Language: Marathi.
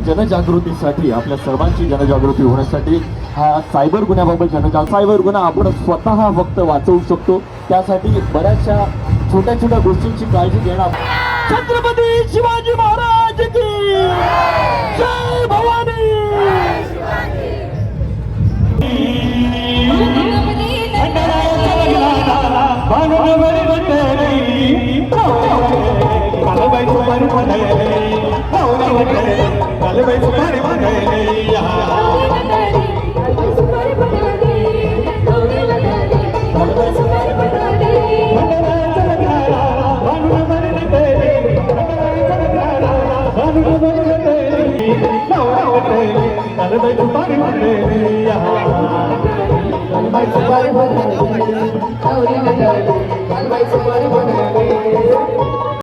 जनजागृतीसाठी आपल्या सर्वांची जनजागृती होण्यासाठी हा सायबर गुन्ह्याबाबत सायबर गुन्हा आपण स्वतः फक्त वाचवू शकतो। त्यासाठी बऱ्याचशा छोट्या छोट्या गोष्टींची काळजी घेणार। छत्रपती शिवाजी महाराज की जय भवानी।